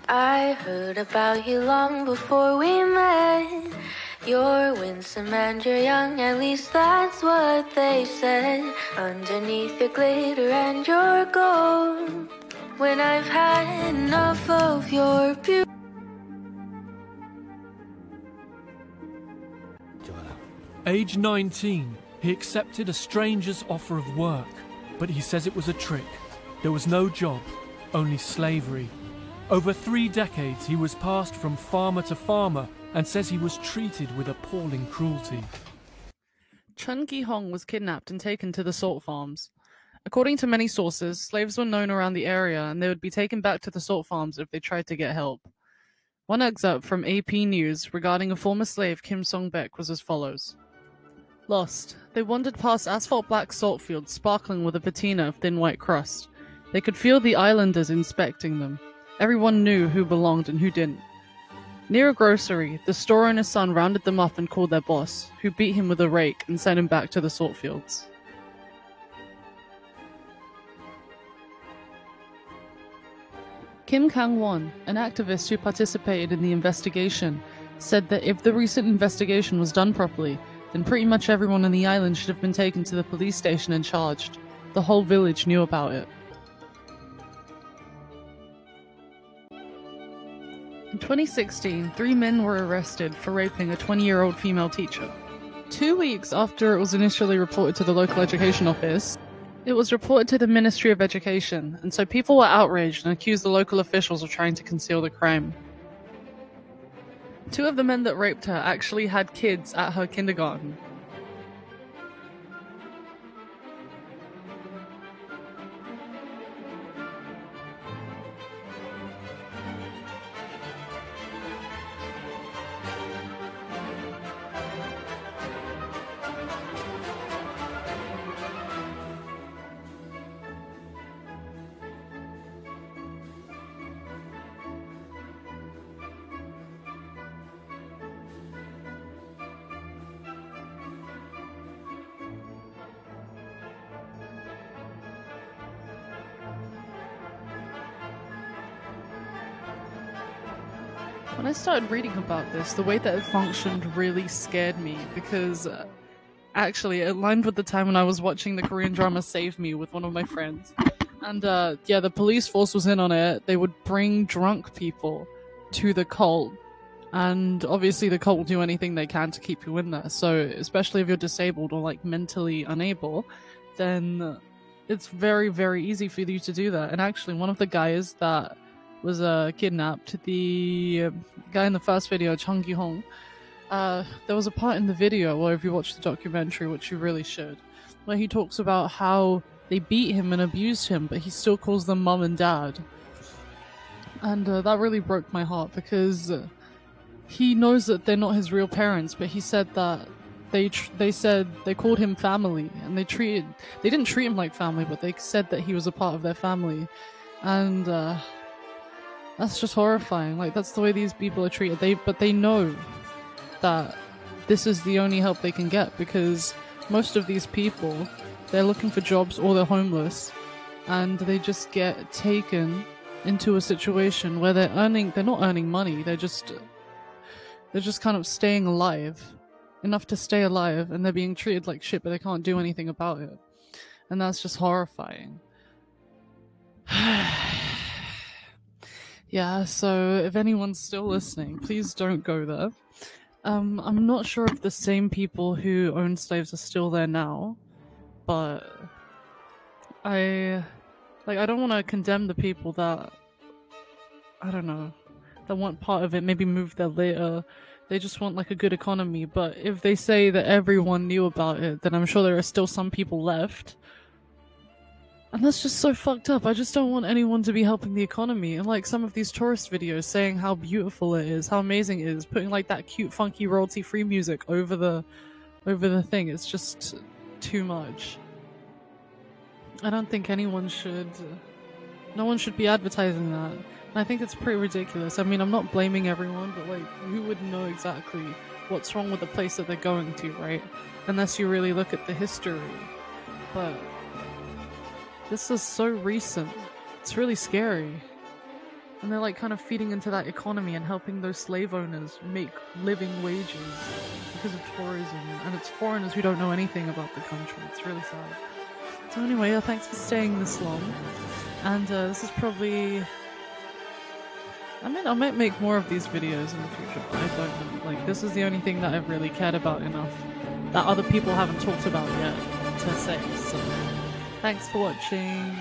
I heard about you long before we met. You're winsome and you're young, at least that's what they said. Underneath your glitter and your gold, when I've had enough of your beauty. Age 19, he accepted a stranger's offer of work, but he says it was a trick. There was no job, only slavery. Over 3 decades, he was passed from farmer to farmer and says he was treated with appalling cruelty. Chun Gi-hong was kidnapped and taken to the salt farms. According to many sources, slaves were known around the area and they would be taken back to the salt farms if they tried to get help. One excerpt from AP News regarding a former slave, Kim Song-baek, was as follows. Lost. They wandered past asphalt-black salt fields sparkling with a patina of thin white crust. They could feel the islanders inspecting them. Everyone knew who belonged and who didn't. Near a grocery, the store owner's son rounded them up and called their boss, who beat him with a rake and sent him back to the salt fields. Kim Kang-won, an activist who participated in the investigation, said that if the recent investigation was done properly, then pretty much everyone on the island should have been taken to the police station and charged. The whole village knew about it. In 2016, 3 men were arrested for raping a 20-year-old female teacher. 2 weeks after it was initially reported to the local education office, it was reported to the Ministry of Education, and so people were outraged and accused the local officials of trying to conceal the crime. 2 of the men that raped her actually had kids at her kindergarten. When I started reading about this, the way that it functioned really scared me because actually it aligned with the time when I was watching the Korean drama Save Me with one of my friends. And yeah, the police force was in on it. They would bring drunk people to the cult. And obviously the cult will do anything they can to keep you in there. So especially if you're disabled or like mentally unable, then it's very, very easy for you to do that. And actually one of the guys that was kidnapped, the guy in the first video, Chun Gi-hong, there was a part in the video where if you watch the documentary, which you really should, where he talks about how they beat him and abused him, but he still calls them mum and dad. And that really broke my heart because he knows that they're not his real parents, but he said that they said they called him family, and they didn't treat him like family, but they said that he was a part of their family. And that's just horrifying. Like, that's the way these people are treated. But they know that this is the only help they can get because most of these people, they're looking for jobs or they're homeless, and they just get taken into a situation where they're not earning money. They're just kind of staying alive, enough to stay alive, and they're being treated like shit, but they can't do anything about it. And that's just horrifying. Yeah, so if anyone's still listening, please don't go there. I'm not sure if the same people who owned slaves are still there now, but I don't want to condemn the people that, I don't know, that want part of it, maybe move there later. They just want like a good economy, but if they say that everyone knew about it, then I'm sure there are still some people left. And that's just so fucked up. I just don't want anyone to be helping the economy. And like some of these tourist videos saying how beautiful it is, how amazing it is, putting like that cute, funky, royalty-free music over the thing. It's just too much. I don't think no one should be advertising that. And I think it's pretty ridiculous. I mean, I'm not blaming everyone, but like, who would know exactly what's wrong with the place that they're going to, right? Unless you really look at the history. But this is so recent. It's really scary. And they're like kind of feeding into that economy and helping those slave owners make living wages because of tourism. And it's foreigners who don't know anything about the country. It's really sad. So anyway, thanks for staying this long. And this is probably... I might make more of these videos in the future, but I don't know. Like, this is the only thing that I've really cared about enough that other people haven't talked about yet to say. So, thanks for watching.